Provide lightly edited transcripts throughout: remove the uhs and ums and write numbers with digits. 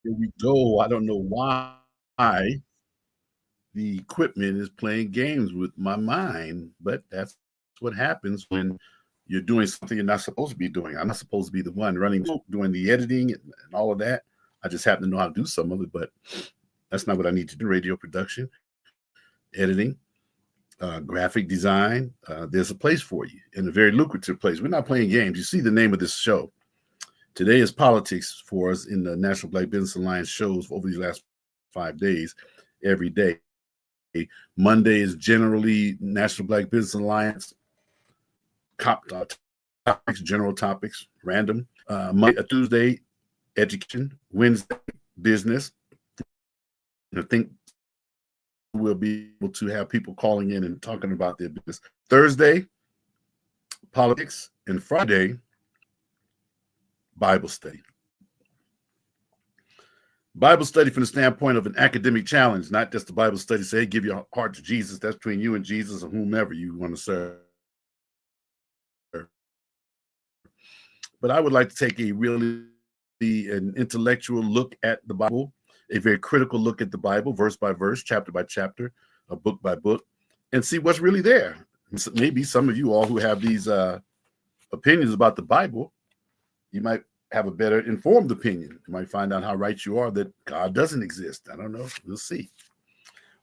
Here we go. I don't know why the equipment is playing games with my mind, but that's what happens when you're doing something you're not supposed to be doing. I'm not supposed to be the one running, doing the editing and all of that. I just happen to know how to do some of it, but that's not what I need to do. Radio production, editing, graphic design. There's a place for you, and a very lucrative place. We're not playing games. You see the name of this show. Today is politics for us in the National Black Business Alliance shows over these last 5 days, every day. Monday is generally National Black Business Alliance topics, general topics, random. Tuesday, education. Wednesday, business. I think we'll be able to have people calling in and talking about their business. Thursday, politics, and Friday, Bible study. Bible study from the standpoint of an academic challenge, not just the Bible study, say, hey, give your heart to Jesus. That's between you and Jesus or whomever you want to serve. But I would like to take a really an intellectual look at the Bible, a very critical look at the Bible, verse by verse, chapter by chapter, book by book, and see what's really there. Maybe some of you all who have these opinions about the Bible, you might have a better informed opinion. You might find out how right you are that God doesn't exist. I don't know. We'll see.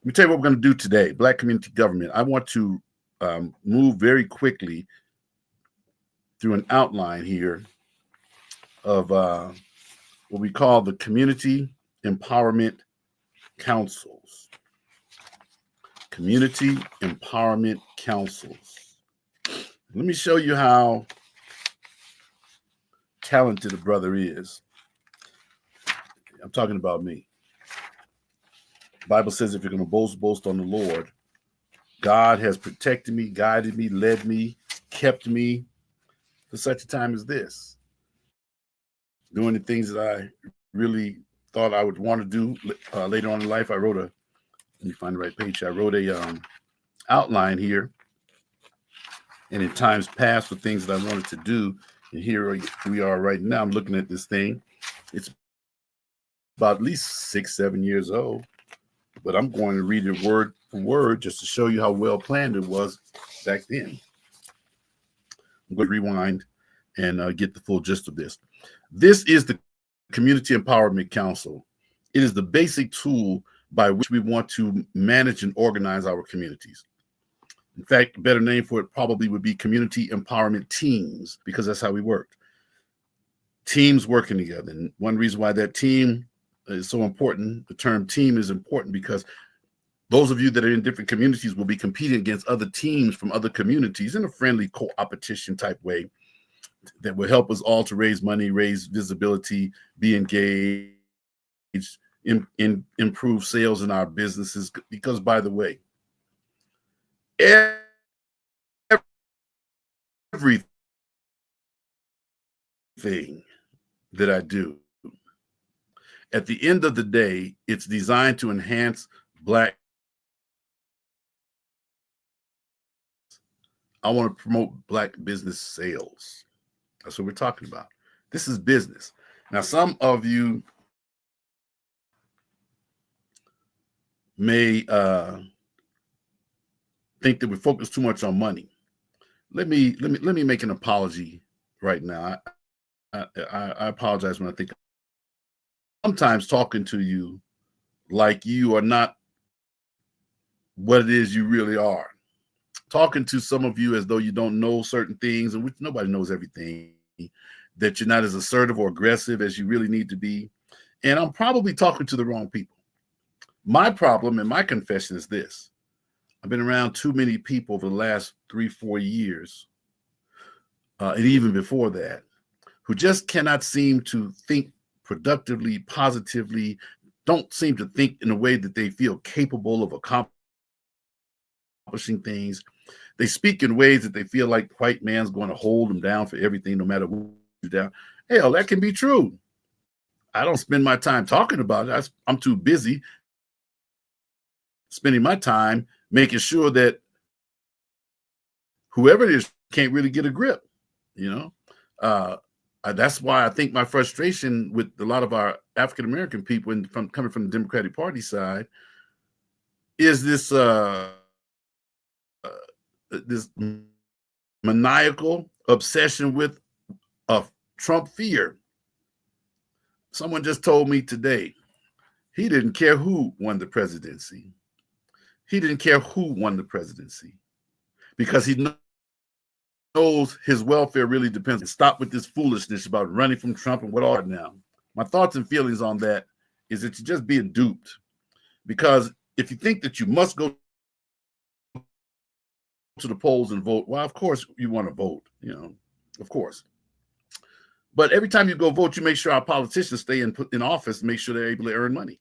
Let me tell you what we're going to do today. Black community government. I want to move very quickly through an outline here of what we call the Community Empowerment Councils. Community Empowerment Councils. Let me show you how talented a brother is. I'm talking about me. The Bible says if you're going to boast, boast on the Lord. God has protected me, guided me, led me, kept me for such a time as this. Doing the things that I really thought I would want to do later on in life. I wrote let me find the right page. I wrote a outline here. And in times past for things that I wanted to do, and here we are right now. I'm looking at this thing. It's about at least 6, 7 years old. But I'm going to read it word for word just to show you how well planned it was back then. I'm going to rewind and get the full gist of this. This is the Community Empowerment Council. It is the basic tool by which we want to manage and organize our communities. In fact, a better name for it probably would be community empowerment teams, because that's how we worked. Teams working together. And one reason why that team is so important, the term team is important, because those of you that are in different communities will be competing against other teams from other communities in a friendly co-opetition type way that will help us all to raise money, raise visibility, be engaged, improve sales in our businesses. Because, by the way, everything that I do, at the end of the day, it's designed to enhance Black. I want to promote Black business sales. That's what we're talking about. This is business. Now, some of you may think that we focus too much on money. Let me make an apology right now. I apologize when I think sometimes talking to you like you are not what it is you really are. Talking to some of you as though you don't know certain things, and which nobody knows everything, that you're not as assertive or aggressive as you really need to be. And I'm probably talking to the wrong people. My problem and my confession is this. I've been around too many people over the last 3-4 years, and even before that, who just cannot seem to think productively, positively, don't seem to think in a way that they feel capable of accomplishing things. They speak in ways that they feel like white man's going to hold them down for everything, no matter who's down. Hell, that can be true. I don't spend my time talking about it. I'm too busy spending my time making sure that whoever it is can't really get a grip, you know? That's why I think my frustration with a lot of our African American people coming from the Democratic Party side is this this maniacal obsession with Trump fear. Someone just told me today he didn't care who won the presidency. He didn't care who won the presidency because he knows his welfare really depends. Stop with this foolishness about running from Trump and what all now. My thoughts and feelings on that is that you're just being duped, because if you think that you must go to the polls and vote, well, of course you want to vote, of course. But every time you go vote, you make sure our politicians stay in office and make sure they're able to earn money.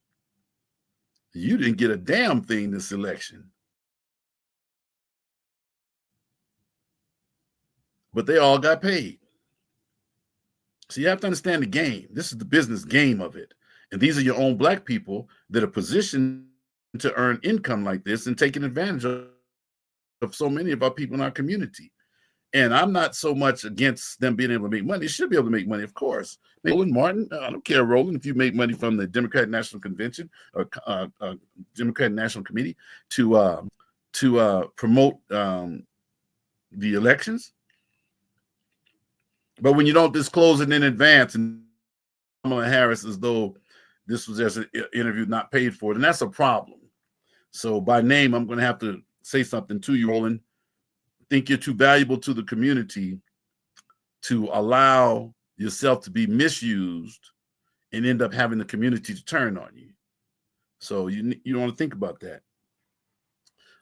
You didn't get a damn thing this election. But they all got paid. So you have to understand the game. This is the business game of it. And these are your own black people that are positioned to earn income like this and taking advantage of so many of our people in our community. And I'm not so much against them being able to make money. They should be able to make money, of course. Roland Martin, I don't care, Roland, if you make money from the Democratic National Convention or Democratic National Committee to promote the elections. But when you don't disclose it in advance, and Kamala Harris as though this was just an interview not paid for, then that's a problem. So by name, I'm going to have to say something to you, Roland. Think you're too valuable to the community to allow yourself to be misused and end up having the community to turn on you. So you want to think about that.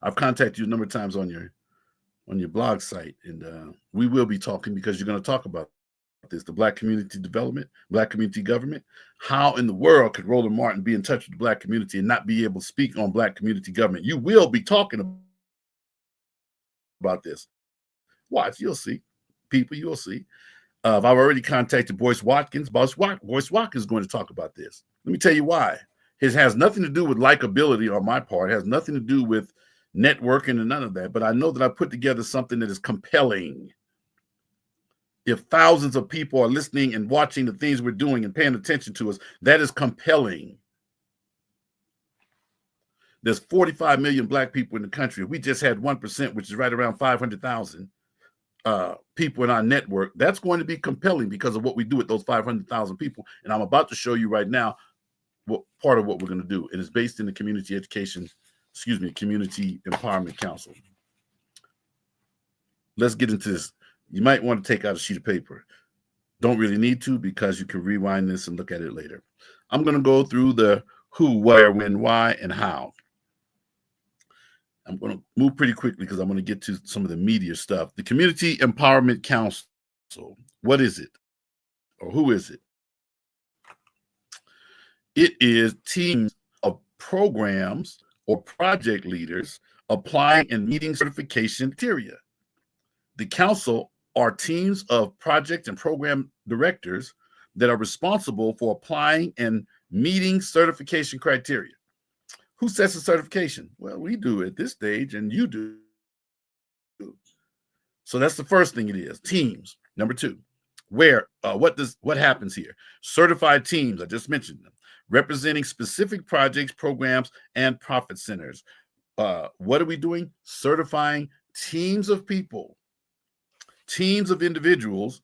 I've contacted you a number of times on your blog site, and we will be talking because you're going to talk about this, the Black community development, Black community government. How in the world could Roland Martin be in touch with the Black community and not be able to speak on Black community government? You will be talking about this. Watch, you'll see. People, you'll see. I've already contacted Boyce Watkins. Boyce Watkins is going to talk about this. Let me tell you why. It has nothing to do with likability on my part. It has nothing to do with networking and none of that. But I know that I put together something that is compelling. If thousands of people are listening and watching the things we're doing and paying attention to us, that is compelling. There's 45 million Black people in the country. We just had 1%, which is right around 500,000 people in our network. That's going to be compelling because of what we do with those 500,000 people. And I'm about to show you right now what part of what we're going to do. It is based in the Community Empowerment Council. Let's get into this. You might want to take out a sheet of paper. Don't really need to, because you can rewind this and look at it later. I'm going to go through the who, where, when, why, and how. I'm going to move pretty quickly because I'm going to get to some of the media stuff. The Community Empowerment Council. What is it? Or who is it? It is teams of programs or project leaders applying and meeting certification criteria. The council are teams of project and program directors that are responsible for applying and meeting certification criteria. Who sets the certification? Well, we do at this stage, and you do. So that's the first thing it is, teams. Number two, what happens here? Certified teams, I just mentioned them, representing specific projects, programs, and profit centers. What are we doing? Certifying teams of people, teams of individuals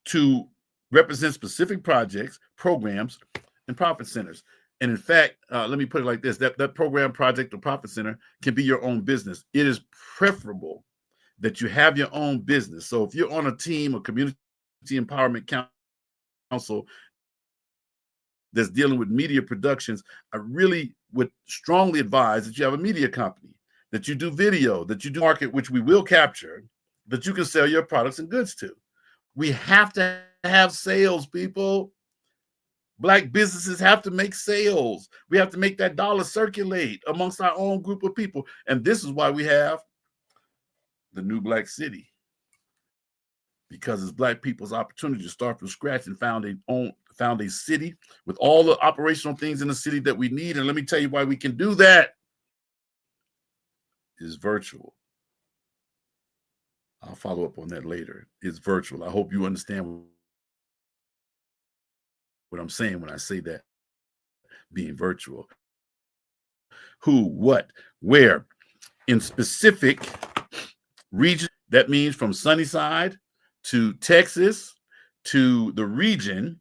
to represent specific projects, programs, and profit centers. And in fact, let me put it like this, that program, project, or profit center can be your own business. It is preferable that you have your own business. So if you're on a team, a Community Empowerment Council that's dealing with media productions, I really would strongly advise that you have a media company, that you do video, that you do market, which we will capture, that you can sell your products and goods to. We have to have sales, people. Black businesses have to make sales. We have to make that dollar circulate amongst our own group of people. And this is why we have the New Black City. Because it's Black people's opportunity to start from scratch and found a city with all the operational things in the city that we need. And let me tell you why we can do that. It is virtual. I'll follow up on that later. It's virtual. I hope you understand what I'm saying when I say that being virtual. Who, what, where, in specific region. That means from Sunnyside to Texas to the region,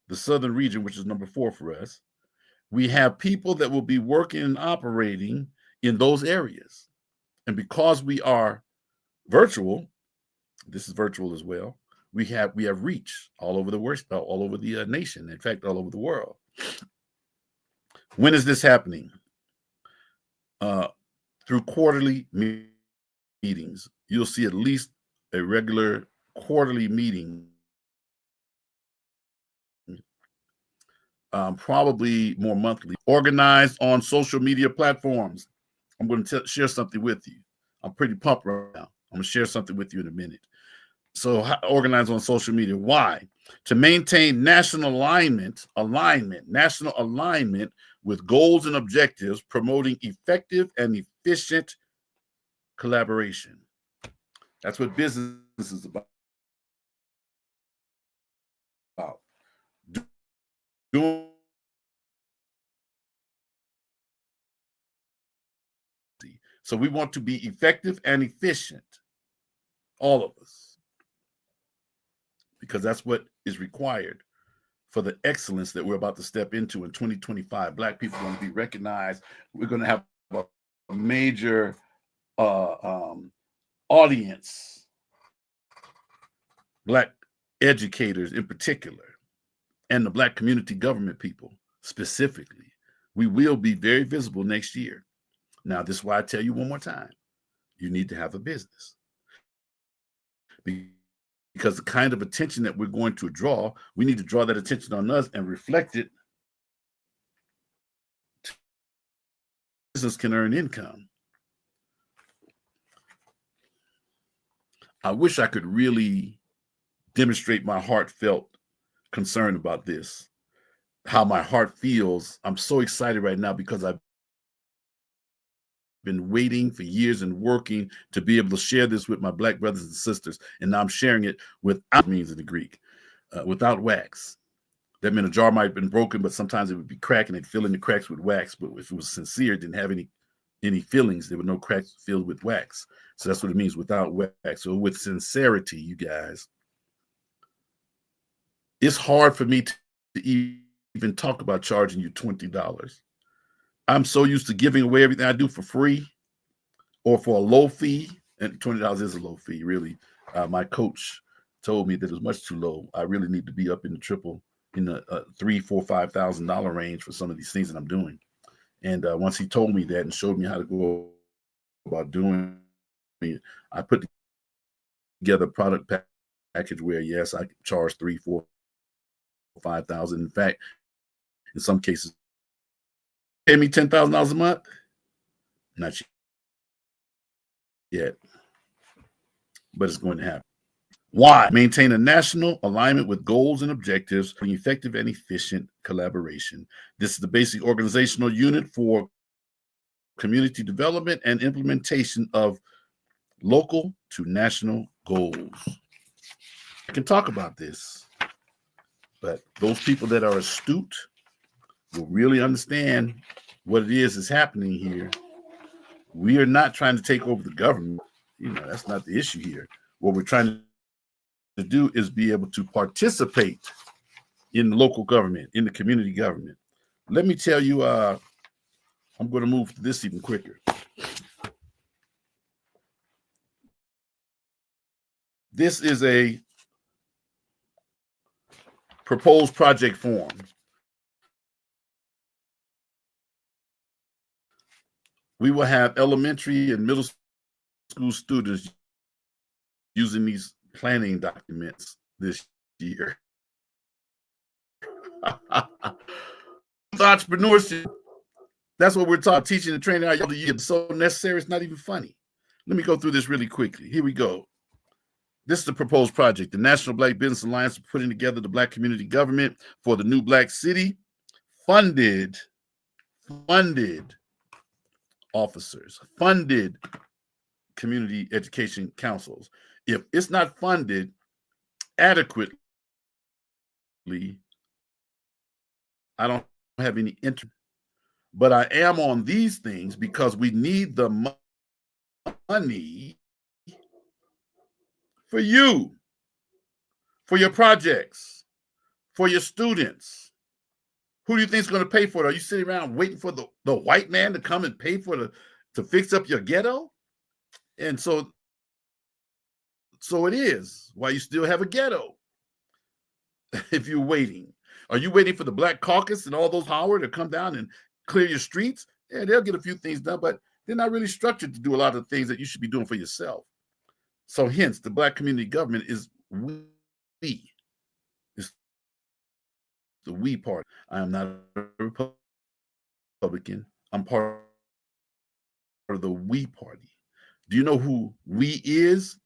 the southern region, which is number 4 for us. We have people that will be working and operating in those areas. And because we are virtual, this is virtual as well, we have reach all over the nation, in fact, all over the world. When is this happening? Through quarterly meetings. You'll see at least a regular quarterly meeting, probably more monthly, organized on social media platforms. I'm going to share something with you. I'm pretty pumped right now. I'm going to share something with you in a minute. So organized on social media. Why? To maintain national alignment with goals and objectives, promoting effective and efficient collaboration. That's what business is about. Doing so we want to be effective and efficient, all of us, because that's what is required for the excellence that we're about to step into in 2025. Black people are going to be recognized. We're going to have a major audience, Black educators in particular, and the Black community government people specifically. We will be very visible next year. Now, this is why I tell you one more time, you need to have a business. Because the kind of attention that we're going to draw, we need to draw that attention on us and reflect it. Business can earn income. I wish I could really demonstrate my heartfelt concern about this, how my heart feels. I'm so excited right now because I've been waiting for years and working to be able to share this with my Black brothers and sisters, and now I'm sharing it without means in the Greek, without wax. That meant a jar might have been broken, but sometimes it would be cracked and it'd fill in the cracks with wax. But if it was sincere, it didn't have any fillings. There were no cracks filled with wax. So that's what it means, without wax. So with sincerity, you guys, it's hard for me to even talk about charging you $20. I'm so used to giving away everything I do for free or for a low fee, and $20 is a low fee, really. My coach told me that it was much too low. I really need to be up in the triple, in the $3,000, $4,000, $5,000 range for some of these things that I'm doing. And once he told me that and showed me how to go about doing it, I put together a product package where, yes, I charge $3,000, $4,000, $5,000. In fact, in some cases, pay me $10,000 a month? Not yet, but it's going to happen. Why? Maintain a national alignment with goals and objectives for effective and efficient collaboration. This is the basic organizational unit for community development and implementation of local to national goals. I can talk about this, but those people that are astute will really understand what it is happening here. We are not trying to take over the government. That's not the issue here. What we're trying to do is be able to participate in the local government, in the community government. Let me tell you, I'm going to move to this even quicker. This is a proposed project form. We will have elementary and middle school students using these planning documents this year. Entrepreneurship. That's what we're talking, teaching and training how y'all to use. It's so necessary, it's not even funny. Let me go through this really quickly. Here we go. This is the proposed project. The National Black Business Alliance is putting together the Black community government for the new Black city. Funded officers, funded community education councils, If it's not funded adequately, I don't have any interest. But I am on these things because we need the money for you, for your projects, for your students. Who do you think is going to pay for it? Are you sitting around waiting for the white man to come and pay for to fix up your ghetto? And so it is why you still have a ghetto. If you're waiting, are you waiting for the Black Caucus and all those Howard to come down and clear your streets? Yeah, they'll get a few things done, but they're not really structured to do a lot of things that you should be doing for yourself. So hence, the Black community government is we. It's the we part. I am not a Republican. I'm part of the we party. Do you know who we is?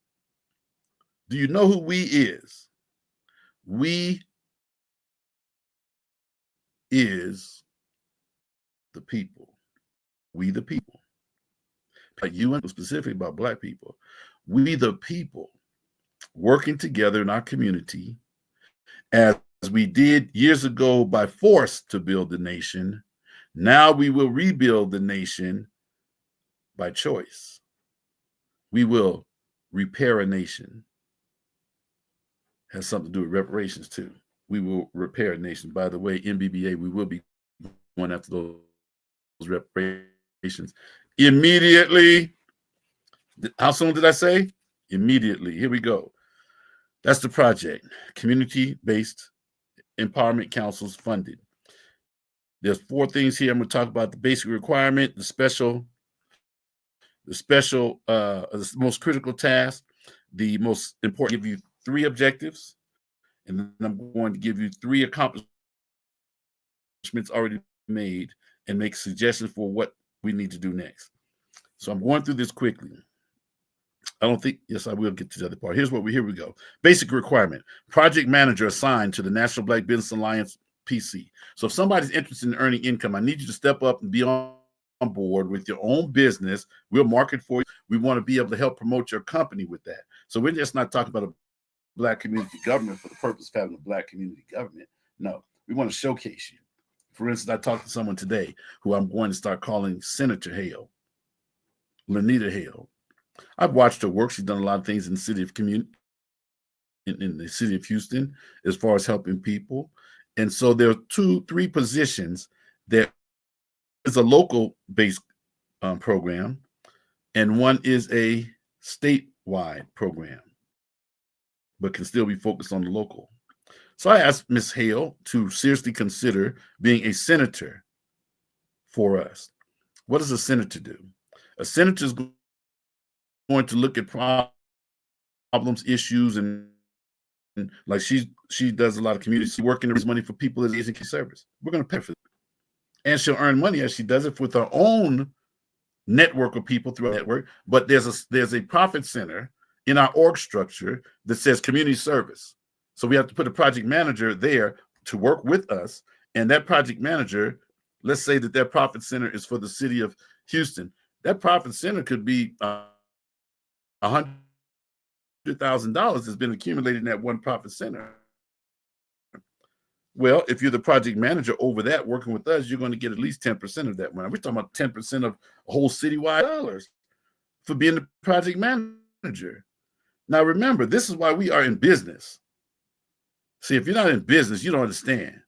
Do you know who we is? We is the people. We the people. Like you and specifically about Black people. We the people working together in our community as we did years ago by force to build the nation. Now we will rebuild the nation by choice. We will repair a nation. Has something to do with reparations too. We will repair a nation. By the way, NBBA, we will be going after those reparations immediately. How soon did I say? Immediately. Here we go. That's the project. Community-based empowerment councils funded. There's 4 things here. I'm going to talk about the basic requirement, the most critical task, the most important. Give you 3 objectives, and then I'm going to give you 3 accomplishments already made and make suggestions for what we need to do next. So I'm going through this quickly. I don't think, yes, I will get to the other part. Here we go. Basic requirement, project manager assigned to the National Black Business Alliance, PC. So if somebody's interested in earning income, I need you to step up and be on board with your own business. We'll market for you. We want to be able to help promote your company with that. So we're just not talking about a Black community government for the purpose of having a Black community government. No, we want to showcase you. For instance, I talked to someone today who I'm going to start calling Senator Hale, Lanita Hale. I've watched her work. She's done a lot of things in the city of in the city of Houston, as far as helping people. And so there are 2-3 positions. There is a local-based program, and one is a statewide program, but can still be focused on the local. So I asked Ms. Hale to seriously consider being a senator for us. What does a senator do? A senator is going to look at problems, issues, and like she does a lot of community work and raise money for people that need service. We're going to pay for it. And she'll earn money as she does it with her own network of people through a network. But there's a profit center in our org structure that says community service. So we have to put a project manager there to work with us. And that project manager, let's say that their profit center is for the city of Houston. That profit center could be $100,000 has been accumulated in that one profit center. Well, if you're the project manager over that working with us, you're going to get at least 10% of that money. We're talking about 10% of whole citywide dollars for being the project manager. Now, remember, this is why we are in business. See, if you're not in business, you don't understand.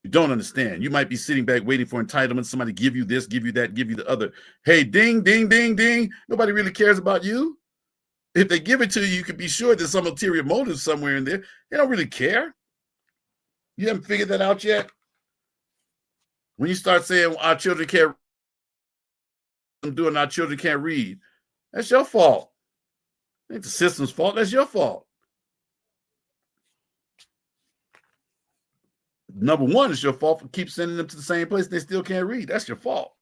You don't understand. You might be sitting back waiting for entitlement. Somebody give you this, give you that, give you the other. Hey, ding, ding, ding, ding. Nobody really cares about you. If they give it to you, you can be sure there's some ulterior motive somewhere in there. They don't really care. You haven't figured that out yet? When you start saying our children can't our children can't read, that's your fault. It ain't the system's fault. That's your fault. Number one, it's your fault for keep sending them to the same place. They still can't read. That's your fault.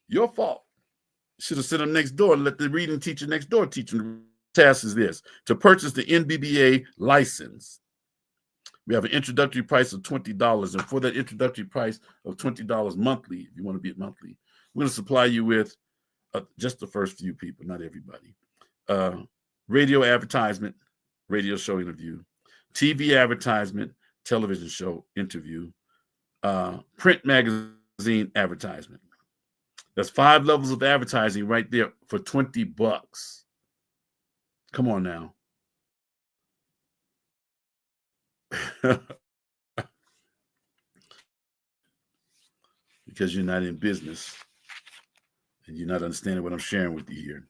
Your fault. Should have sent them next door and let the reading teacher next door teach them. The task is this: to purchase the NBBA license. We have an introductory price of $20. And for that introductory price of $20 monthly, if you want to be it monthly, we're going to supply you with just the first few people, not everybody. radio advertisement, radio show interview, TV advertisement, television show interview, print magazine advertisement. That's 5 levels of advertising right there for $20. Come on now. Because you're not in business and you're not understanding what I'm sharing with you here.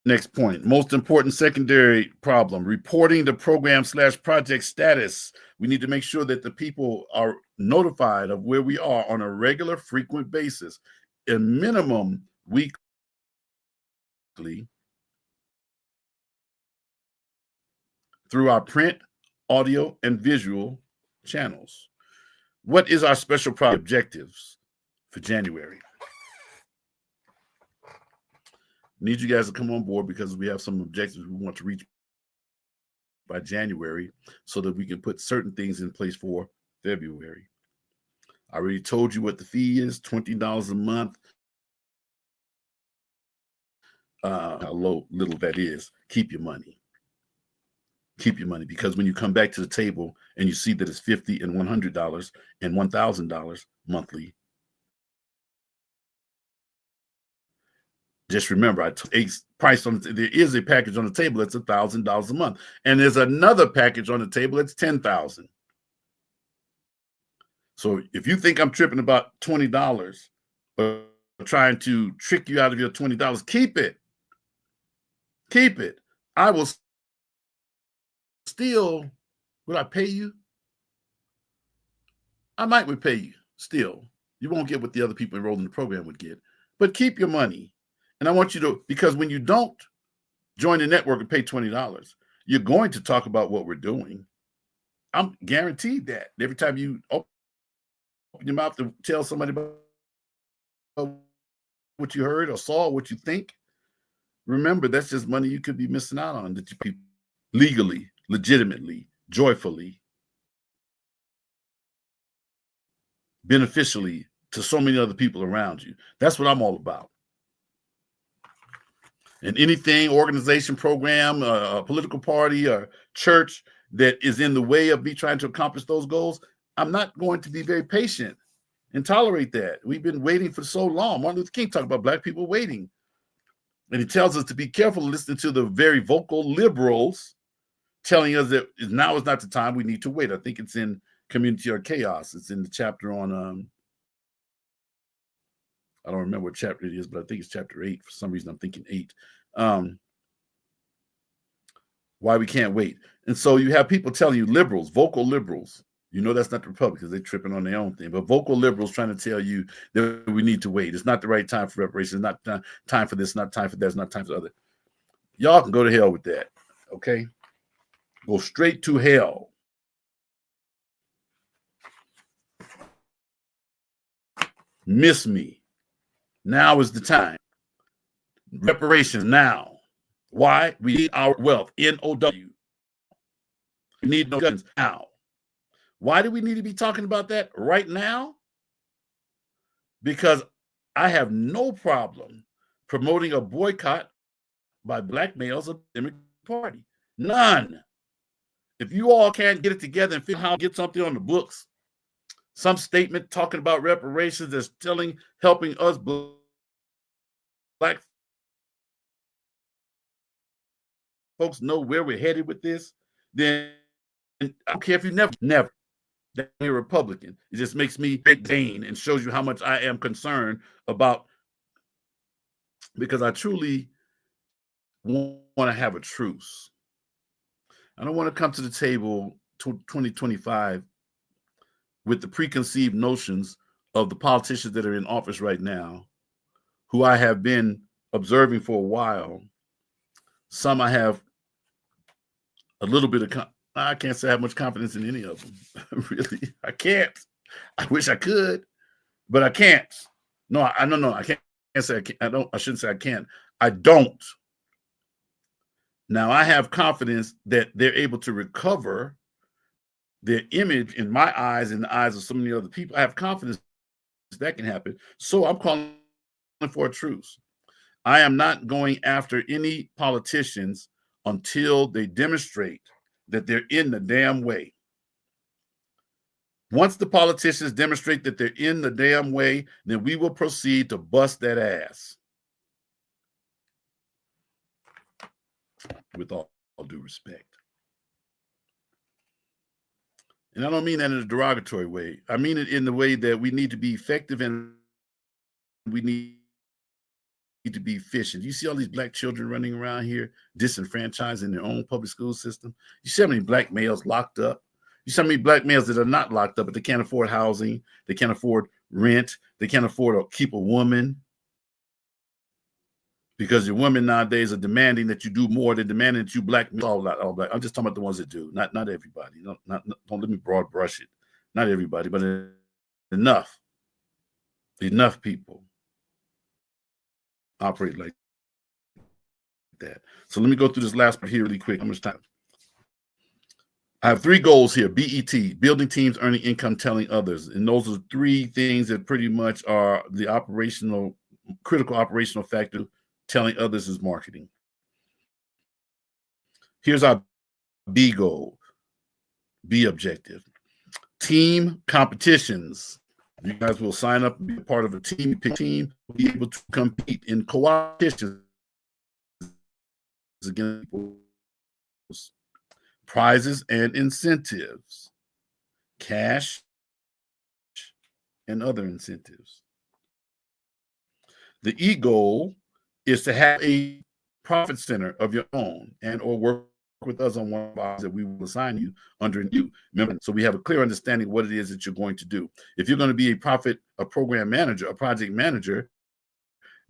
Next point, most important secondary problem, reporting the program/project status. We need to make sure that the people are notified of where we are on a regular, frequent basis, a minimum weekly, through our print, audio, and visual channels. What is our special project objectives for January? Need you guys to come on board because we have some objectives we want to reach by January so that we can put certain things in place for February. I already told you what the fee is, $20 a month. How little that is. Keep your money. Keep your money, because when you come back to the table and you see that it's $50 and $100 and $1,000 monthly, just remember, I took a price on there is a package on the table that's $1,000 a month, and there's another package on the table that's $10,000. So if you think I'm tripping about $20 or trying to trick you out of your $20, keep it. Keep it. I will still, would I pay you? I might repay you still. You won't get what the other people enrolled in the program would get, but keep your money. And I want you to, because when you don't join the network and pay $20, you're going to talk about what we're doing. I'm guaranteed that. Every time you open your mouth to tell somebody about what you heard or saw, what you think, remember, that's just money you could be missing out on that you people legally, legitimately, joyfully, beneficially to so many other people around you. That's what I'm all about. And anything, organization, program, a political party, or church that is in the way of me trying to accomplish those goals, I'm not going to be very patient and tolerate that. We've been waiting for so long. Martin Luther King talked about Black people waiting. And he tells us to be careful listening to the very vocal liberals telling us that now is not the time, we need to wait. I think it's in Community or Chaos. It's in the chapter on, I don't remember what chapter it is, but I think it's chapter 8. For some reason, I'm thinking 8. Why we can't wait. And so you have people telling you, liberals, vocal liberals, you know that's not the Republicans. They're tripping on their own thing. But vocal liberals trying to tell you that we need to wait. It's not the right time for reparations. It's not time for this, not time for that. It's not time for the other. Y'all can go to hell with that, okay? Go straight to hell. Miss me. Now is the time. Reparations now. Why? We need our wealth. N-O-W. We need no guns now. Why do we need to be talking about that right now? Because I have no problem promoting a boycott by Black males of the Democratic Party. None. If you all can't get it together and figure out how to get something on the books, some statement talking about reparations that's helping us Black folks know where we're headed with this, then I don't care if you never that you're a Republican. It just makes me big gain and shows you how much I am concerned about, because I truly want to have a truce. I don't want to come to the table 2025 with the preconceived notions of the politicians that are in office right now, who I have been observing for a while. Some I have a little bit of, I can't say I have much confidence in any of them. Really, I can't. I wish I could, but I can't. No, I can't say I can't. I shouldn't say I can't. I don't. Now I have confidence that they're able to recover their image in my eyes and the eyes of so many other people. I have confidence that can happen. So I'm calling for a truce. I am not going after any politicians until they demonstrate that they're in the damn way. Once the politicians demonstrate that they're in the damn way, then we will proceed to bust that ass. With all due respect. And I don't mean that in a derogatory way. I mean it in the way that we need to be effective and we need to be efficient. You see all these black children running around here disenfranchised in their own public school system. You see how many black males locked up. You see how many black males that are not locked up, but they can't afford housing. They can't afford rent. They can't afford to keep a woman. Because your women nowadays are demanding that you do more. They're demanding that you black. All black. I'm just talking about the ones that do. Not everybody. Don't let me broad brush it. Not everybody, but enough people operate like that. So let me go through this last part here really quick. How much time? I have 3 goals here. BET, building teams, earning income, telling others. And those are 3 things that pretty much are the critical operational factor. Telling others is marketing. Here's our B goal, B objective. Team competitions. You guys will sign up and be a part of a team. Pick a team, be able to compete in competitions against prizes and incentives, cash and other incentives. The E goal is to have a profit center of your own and or work with us on one box that we will assign you under you. Remember, so we have a clear understanding of what it is that you're going to do. If you're going to be a program manager, a project manager,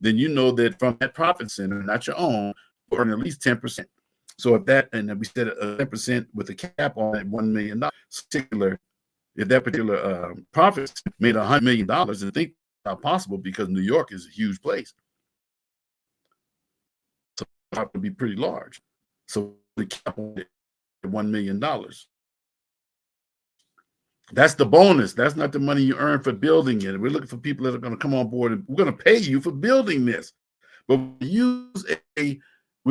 then you know that from that profit center, not your own, you'll earn at least 10%. So if that, and we said 10% with a cap on it, $1 million, if that particular profit made $100 million, and think not possible because New York is a huge place. So it would be pretty large. So the cap on it, $1 million. That's the bonus. That's not the money you earn for building it. We're looking for people that are going to come on board and we're going to pay you for building this. But we're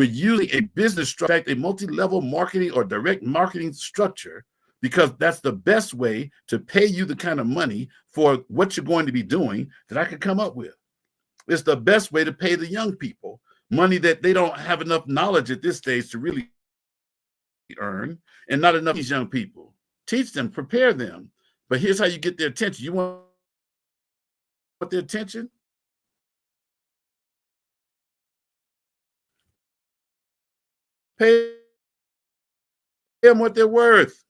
using a business structure, a multi-level marketing or direct marketing structure, because that's the best way to pay you the kind of money for what you're going to be doing that I could come up with. It's the best way to pay the young people money that they don't have enough knowledge at this stage to really earn, and not enough of these young people. Teach them, prepare them. But here's how you get their attention. You want their attention? Pay them what they're worth.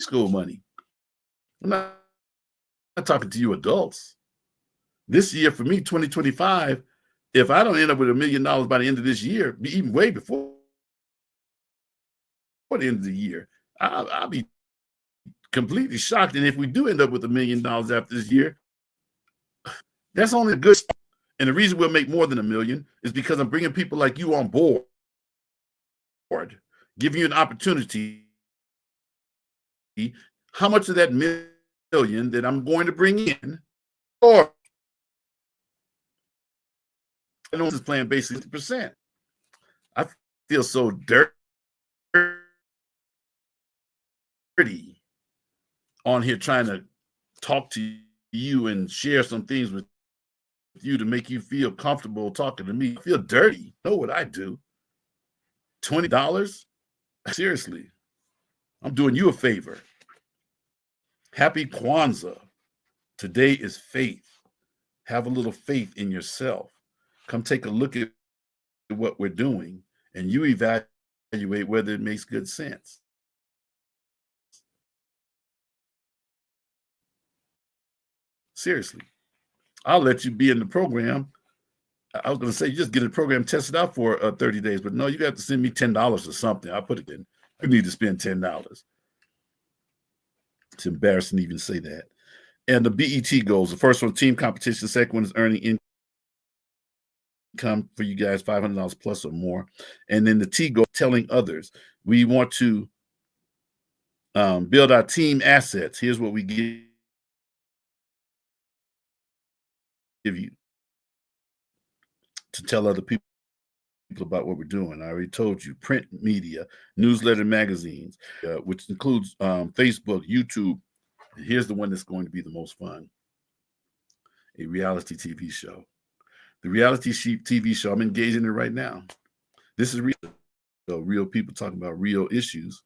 School money. I'm not talking to you adults. This year for me, 2025, if I don't end up with $1 million by the end of this year, even way before the end of the year, I'll be completely shocked. And if we do end up with $1 million after this year, that's only a good start. And the reason we'll make more than $1 million is because I'm bringing people like you on board, giving you an opportunity. How much of that $1 million that I'm going to bring in, or I know this is playing basically 50%. I feel so dirty on here trying to talk to you and share some things with you to make you feel comfortable talking to me. I feel dirty. Know what I do? $20? Seriously. I'm doing you a favor. Happy Kwanzaa. Today is faith. Have a little faith in yourself. Come take a look at what we're doing, and you evaluate evaluate whether it makes good sense. Seriously, I'll let you be in the program. I was going to say, you just get a program tested out for 30 days, but no, you have to send me $10 or something. I'll put it in. You need to spend $10. It's embarrassing to even say that. And the BET goals, the first one, team competition. The second one is earning income for you guys, $500 plus or more. And then the T goal, telling others. We want to build our team assets. Here's what we give you to tell other people about what we're doing. I already told you, print media, newsletter, magazines, which includes Facebook, YouTube. And here's the one that's going to be the most fun: a reality TV show. The reality TV show, I'm engaged in it right now. This is real. So real people talking about real issues.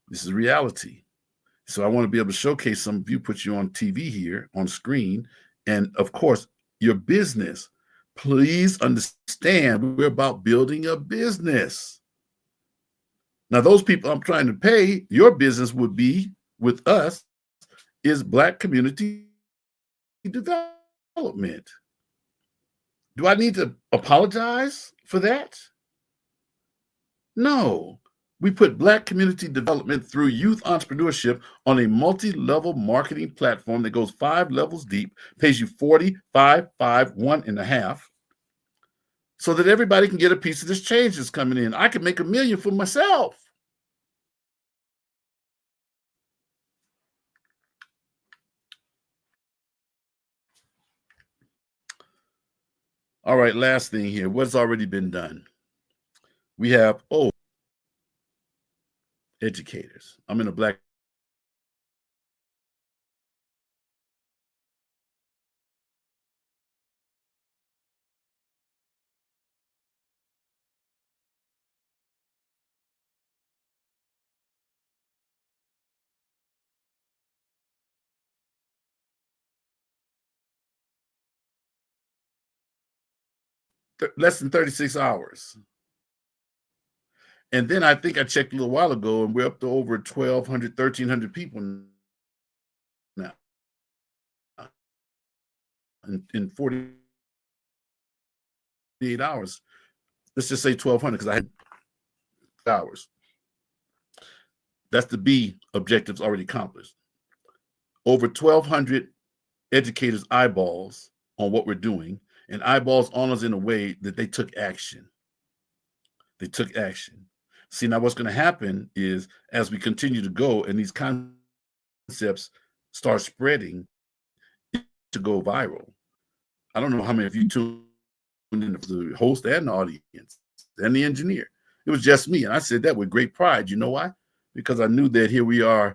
This is reality. So I want to be able to showcase some of you, put you on TV here on screen. And of course, your business. Please understand, we're about building a business. Now, those people I'm trying to pay, your business would be with us is Black community development. Do I need to apologize for that? No. We put Black community development through youth entrepreneurship on a multi-level marketing platform that goes 5 levels deep, pays you 40, 5, 5, 1.5, so that everybody can get a piece of this change that's coming in. I can make $1 million for myself. All right, last thing here. What's already been done? We have, educators. I'm in a Black less than 36 hours. And then I think I checked a little while ago, and we're up to over 1,200, 1,300 people now in 48 hours. Let's just say 1,200 because I had hours. That's the B objectives already accomplished. Over 1,200 educators' eyeballs on what we're doing, and eyeballs on us in a way that they took action. They took action. See, now what's going to happen is as we continue to go and these concepts start spreading to go viral. I don't know how many of you tuned in, the host and the audience and the engineer. It was just me. And I said that with great pride. You know why? Because I knew that here we are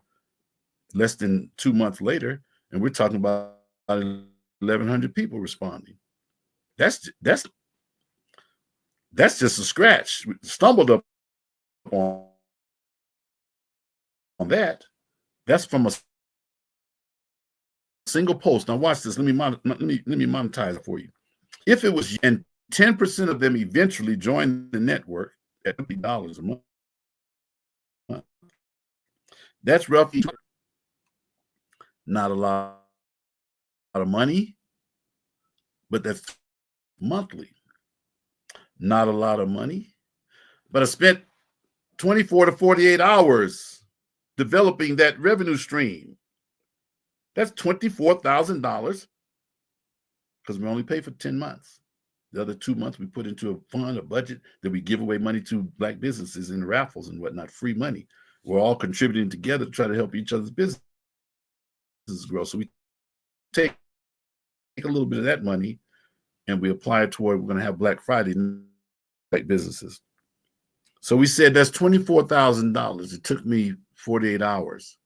less than 2 months later, and we're talking about 1,100 people responding. That's just a scratch. We stumbled up on that. That's from a single post. Now watch this. Let me monetize it for you. If it was, and 10% of them eventually join the network at $50 a month, that's roughly not a lot of money, but that's monthly. Not a lot of money, but I spent 24 to 48 hours developing that revenue stream. That's $24,000 because we only pay for 10 months. The other 2 months we put into a fund, a budget that we give away money to Black businesses in raffles and whatnot, free money. We're all contributing together to try to help each other's businesses grow. So we take a little bit of that money and we apply it toward, we're going to have Black Friday, Black businesses. So we said that's $24,000. It took me 48 hours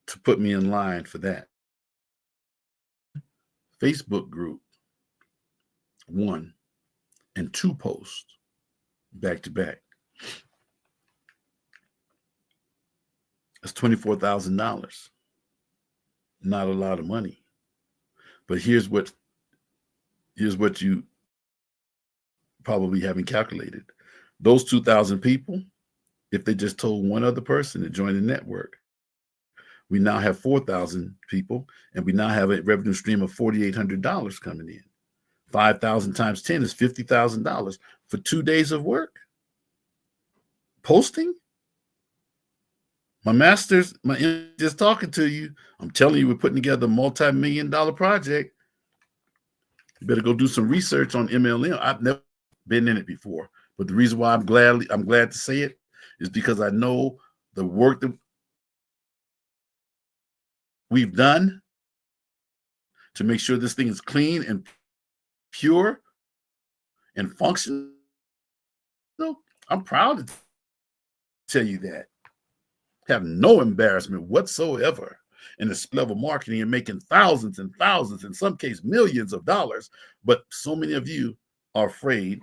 to put me in line for that. Facebook group, 1 and 2 posts back to back. That's $24,000. Not a lot of money. But here's what you probably haven't calculated. Those 2,000 people, if they just told one other person to join the network, we now have 4,000 people, and we now have a revenue stream of $4,800 coming in. 5,000 times 10 is $50,000 for 2 days of work. Posting? My master's, just talking to you. I'm telling you, we're putting together a multi-million-dollar project. You better go do some research on MLM. I've never been in it before, but the reason why I'm glad to say it is because I know the work that we've done to make sure this thing is clean and pure and functional. I'm proud to tell you that. Have no embarrassment whatsoever in this level of marketing and making thousands and thousands, in some cases millions of dollars. But so many of you are afraid.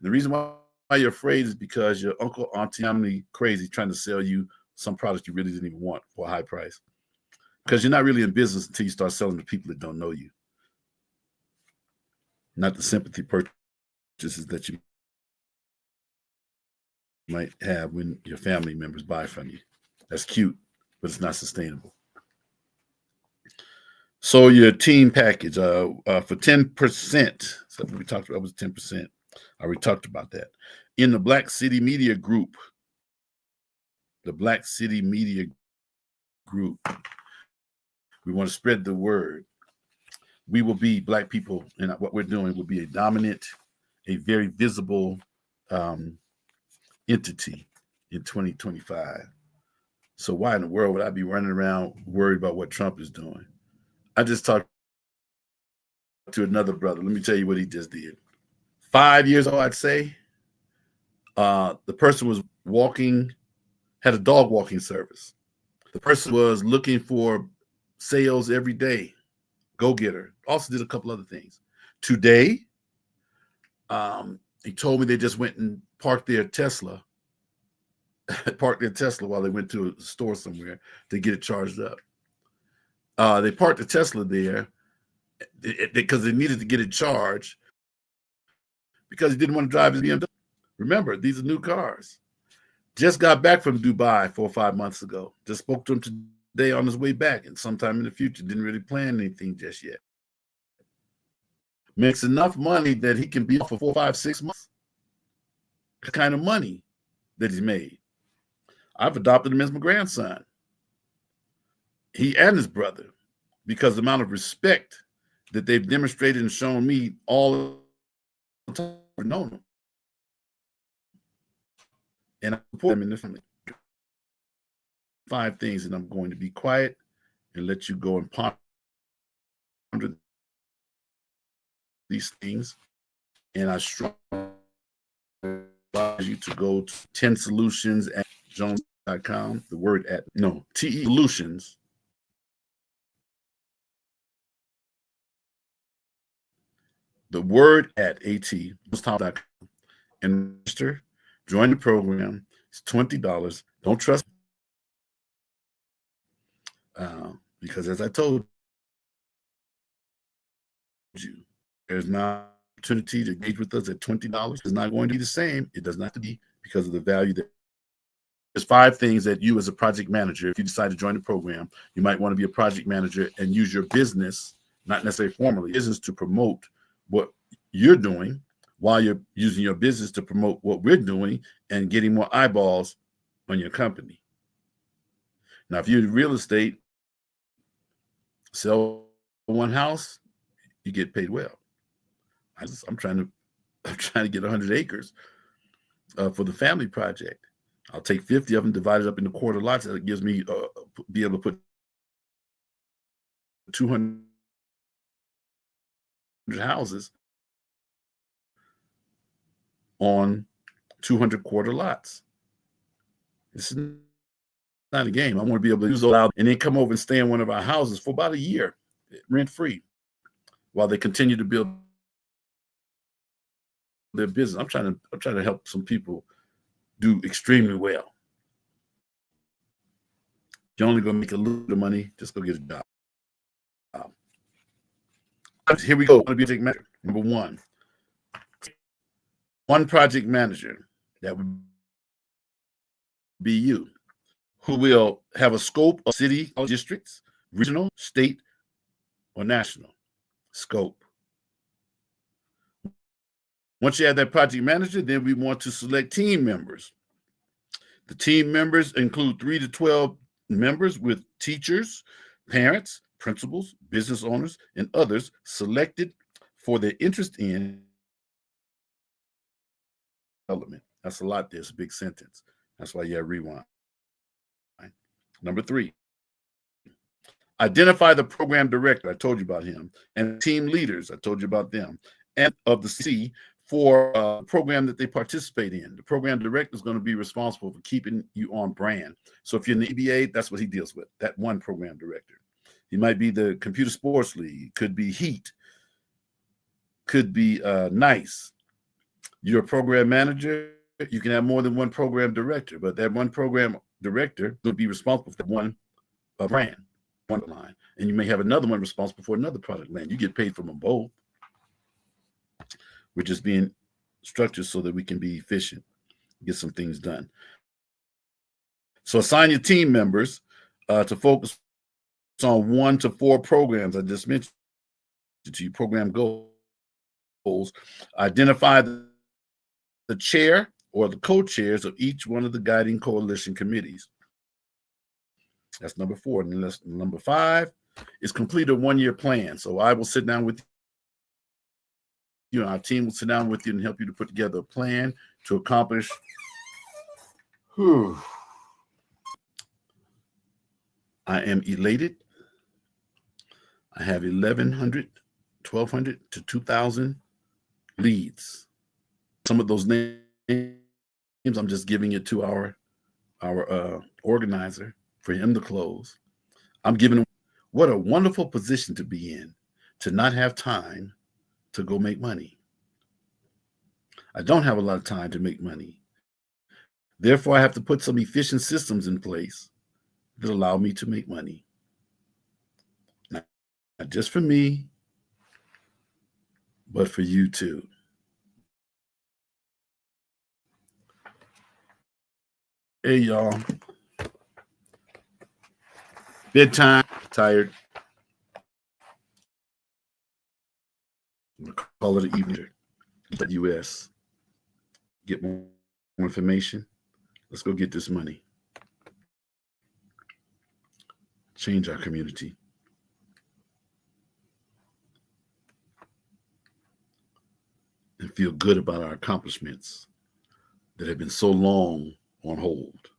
The reason why you're afraid is because your uncle, auntie, family crazy trying to sell you some product you really didn't even want for a high price. Because you're not really in business until you start selling to people that don't know you. Not the sympathy purchases that you might have when your family members buy from you. That's cute, but it's not sustainable. So your team package for 10%, something we talked about was 10%. I already talked about that. In the Black City Media Group, we want to spread the word. We will be, Black people, and what we're doing will be a dominant, a very visible entity in 2025. So why in the world would I be running around worried about what Trump is doing? I just talked to another brother. Let me tell you what he just did. 5 years old, I'd say. The person was had a dog walking service. The person was looking for sales every day. Go-getter. Also did a couple other things. Today, he told me they just went and parked their Tesla while they went to a store somewhere to get it charged up. They parked the Tesla there because they needed to get it charged because he didn't want to drive his BMW. Remember, these are new cars. Just got back from Dubai 4 or 5 months ago. Just spoke to him today on his way back, and sometime in the future. Didn't really plan anything just yet. Makes enough money that he can be off for 4, 5, 6 months. The kind of money that he's made. I've adopted him as my grandson. He and his brother, because the amount of respect that they've demonstrated and shown me all the time I've known them. And I support them in the family. 5 things, and I'm going to be quiet and let you go and ponder these things. And I strongly advise you to go to 10 Solutions at jones.com. The word at, no, TE Solutions. The word at AT.com and register. Join the program. It's $20. Don't trust because as I told you, there's an opportunity to engage with us at $20. It's not going to be the same. It does not have to be because of the value that there's 5 things that you as a project manager, if you decide to join the program, you might want to be a project manager and use your business, not necessarily formally, business to promote what you're doing while you're using your business to promote what we're doing and getting more eyeballs on your company. Now, if you're in real estate, sell one house, you get paid well. I'm trying to get 100 acres for the family project. I'll take 50 of them, divide it up into quarter lots. That gives me be able to put 200 houses on 200 quarter lots. This is not a game. I want to be able to use those out and then come over and stay in one of our houses for about a year, rent free, while they continue to build their business. I'm trying to help some people do extremely well. You're only going to make a little bit of money. Just go get a job. Here we go. I'm going to be a project manager. Number 1. One project manager. That would be you, who will have a scope of city districts, regional, state, or national scope. Once you have that project manager, then we want to select team members. The team members include 3 to 12 members with teachers, parents, principals, business owners, and others selected for their interest in development. That's a lot there. It's a big sentence. That's why you have rewind. Number 3, identify the program director. I told you about him. And team leaders. I told you about them. And of the C for a program that they participate in. The program director is going to be responsible for keeping you on brand. So if you're in the EBA, that's what he deals with, that one program director. He might be the computer sports league, could be Heat, could be NICE. You're a program manager. You can have more than one program director, but that one program director will be responsible for one brand, one line. And you may have another one responsible for another product line. You get paid from them both. We're just being structured so that we can be efficient, get some things done. So assign your team members to focus on 1 to 4 programs I just mentioned to you, program goals. Identify the chair or the co-chairs of each one of the guiding coalition committees. That's number 4. And then number 5 is complete a 1-year plan. So I will sit down with you, and our team will sit down with you and help you to put together a plan to accomplish. I am elated. I have 1,100, 1,200 to 2,000 leads. Some of those names I'm just giving it to our organizer for him to close. I'm giving him, what a wonderful position to be in, to not have time to go make money. I don't have a lot of time to make money. Therefore, I have to put some efficient systems in place that allow me to make money. Not just for me, but for you too. Hey, y'all. Bedtime, tired. We'll call it an evening. Let US get more information. Let's go get this money. Change our community. And feel good about our accomplishments that have been so long on hold.